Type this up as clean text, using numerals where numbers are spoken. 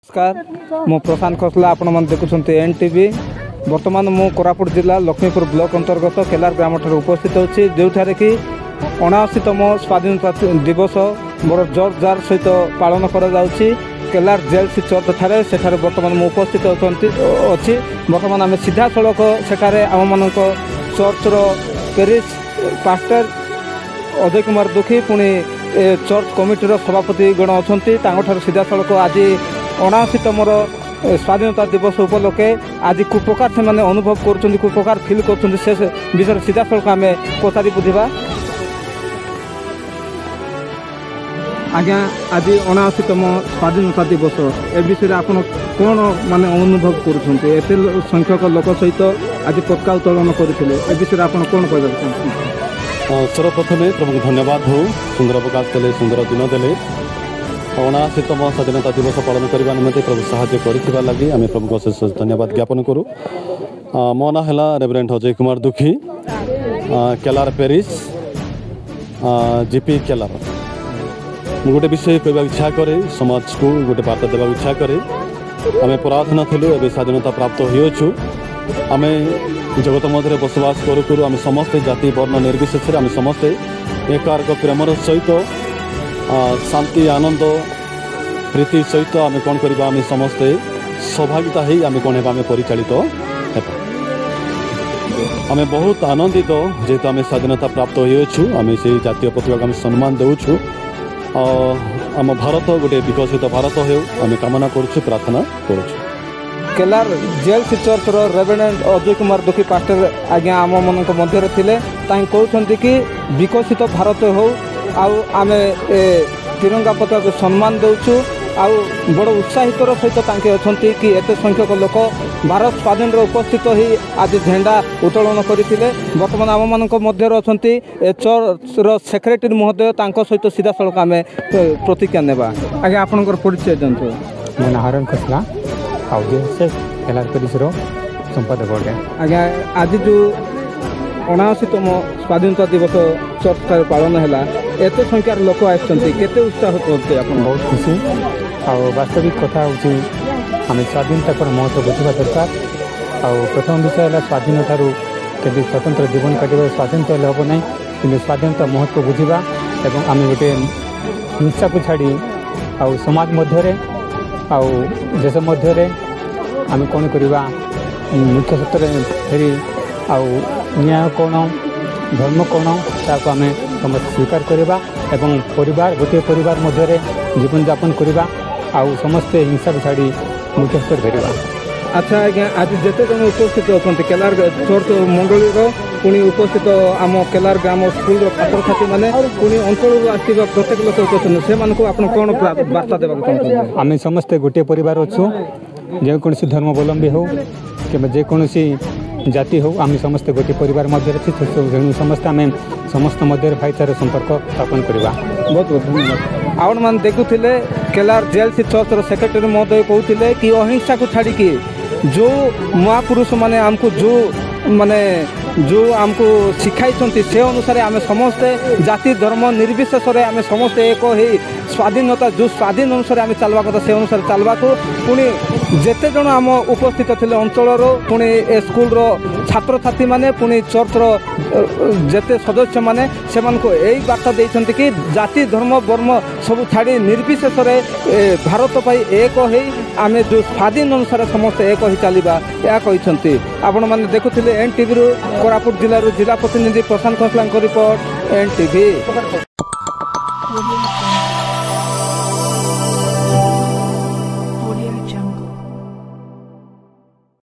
नमस्कार मु प्रशांत खसला आपण मन देखुछन्ते एनटीवी। वर्तमान मु कोरापुट जिला लक्ष्मीपुर ब्लॉक अंतर्गत केलार ग्राम ठारे उपस्थित होछि जोठारे कि 79तम स्वाधीनता दिवस बड़ जोरदार सहित पालन करा जाउछि। केलार जेएलसी चर्च ठारे सेठारे वर्तमान मु उपस्थित अछि। वर्तमान आम सीधा सड़क सेठारे आम मानक चर्च रो पेरिस पास्टर अजय कुमार दुखी पुणी चर्च कमिटीर सभापति गण अच्छा सीधा सड़क आज 79तम स्वाधीनता दिवस उपलक्षे आज कुप्रकार से माने अनुभव कर कुप्रकार फिल कर विषय सीधा सड़क आम पचारि बुझा। आज्ञा आज 79तम स्वाधीनता दिवस ए विषय आप कौन माने अनुभव करते संख्यक लोक सहित आज पताका उत्तोलन करते ए विषय आप कौन कह सर्वप्रथमे प्रभु धन्यवाद हो सुंदर प्रकाश देले सुंदर दिन देले 79तम स्वाधीनता दिवस पालन करने निमंते प्रभु साहाय्य कर लगी आम प्रभु को अशेष धन्यवाद ज्ञापन करूँ। मो ना है रेवरेंट अजय कुमार दुखी केलार पेरिस जीपी केलार गोटे विषय कहवा इच्छा करे समाज को गोटे वार्ता देवा इच्छा करे आम पराधीन थिलु ए स्वाधीनता प्राप्त होइछु। आम जगत मध्य बसवास करूँ आम समस्ते जाति वर्ण निर्विशेष आम समस्ते एकारक प्रेमर सहित शांति आनंद प्रीति सहित आम कौन करवा आम समस्ते सहभागिता ही आम कौन आम परिचालित आम बहुत आनंदित जेहेतु आम स्वाधीनता प्राप्त होइछु। आम से जातीय प्रतिभा आम सम्मान देउछु। आम भारत गोटे विकसित भारत हो आम कामना करुछु प्रार्थना करुछु। केलार जेएलसी चर्च रो रेवरेंट अजय कुमार दुखी पास्टर आज्ञा आम मन मध्य थे कहते कि विकसित भारत हो आम तिरंगा पताका सम्मान देउछु आउ बड़ उत्साहित सहित अच्छा कि एत संख्यक लोक भारत स्वाधीन उपस्थित ही आज झेंडा उत्तोलन करते। बर्तमान आम मान मध्य अच्छा चर्च सेक्रेटरी महोदय सहित सीधा सड़क आम प्रतिज्ञा नेबा। आगे आपनकर परिचय दिंतु। मो ना हरण खसला से केलार पेरिस संपादक आज्ञा आज जो 79तम स्वाधीनता दिवस चर्च पालन है एत संख्यार लोक आते उत्साह करते बहुत खुशी आ वास्तविक कथा हूँ आम स्वाधीनता पर महत्व बुझा दरकार। प्रथम विषय है स्वाधीन ठारू के स्वतंत्र जीवन काटिबा स्वाधीन तो हम ना कि स्वाधीनता महत्व बुझा एवं आम गोटे हिंसा को छाड़ी समाज मध्य देश मध्य आम कौन करवा मुख्य क्षेत्र में फेरी न्याय कौन धर्म कौन ताको आम समस्त स्वीकार करवा एवं परिवार गोटे परिवार मध्य जीवन यापन करवा समस्ते हिंसा को छाड़ी मुख्य क्षेत्र फेरवा। अच्छा आज्ञा आज जिते जन उपस्थित अच्छा केलार चर्च मंडली पुणी उपस्थित आम केलार ग्राम स्कूल छात्र छात्री मैंने पुणी अंचल आसवा प्रत्येक लोक उपस्थित से आप कौन वार्ता देवा चाहते? आम समस्ते गोटे परिवार अच्छु जेकोसी धर्मावलम्बी हो कि जेकोसी जाति हो आम समस्ते गोटे परिवार मध्य समस्त आम समस्त मध्य भाईचारा संपर्क स्थापन करवा। बहुत बहुत धन्यवाद। आपण मान देखुले केलार जेएलसी चर्च सेक्रेटरी महोदय कहते कि अहिंसा को छाड़ी जो महापुरुष माने आमको जो आमको शिखाई से अनुसार आम समस्ते जाति धर्म निर्विशेष आम समस्ते एक ही स्वाधीनता जो स्वाधीन अनुसार आम चलवा कथा से अनुसार चलवा को पुणी जेते जन आम उपस्थित थे अंचल पुणी ए स्कूल छात्र छात्री माने पुणी चर्च जेते सदस्य माने से यही वार्ता देते कि जाति धर्म वर्म सब छाड़ी निर्विशेष भारत पाई एक ही आम जो स्वाधीन अनुसार समस्ते एक ही चलवा यह कहते। आपण मैंने देखुले एनटीवी कोरापुट जिला जिला प्रतिनिधि प्रशांत खसला रिपोर्ट एनटीवी।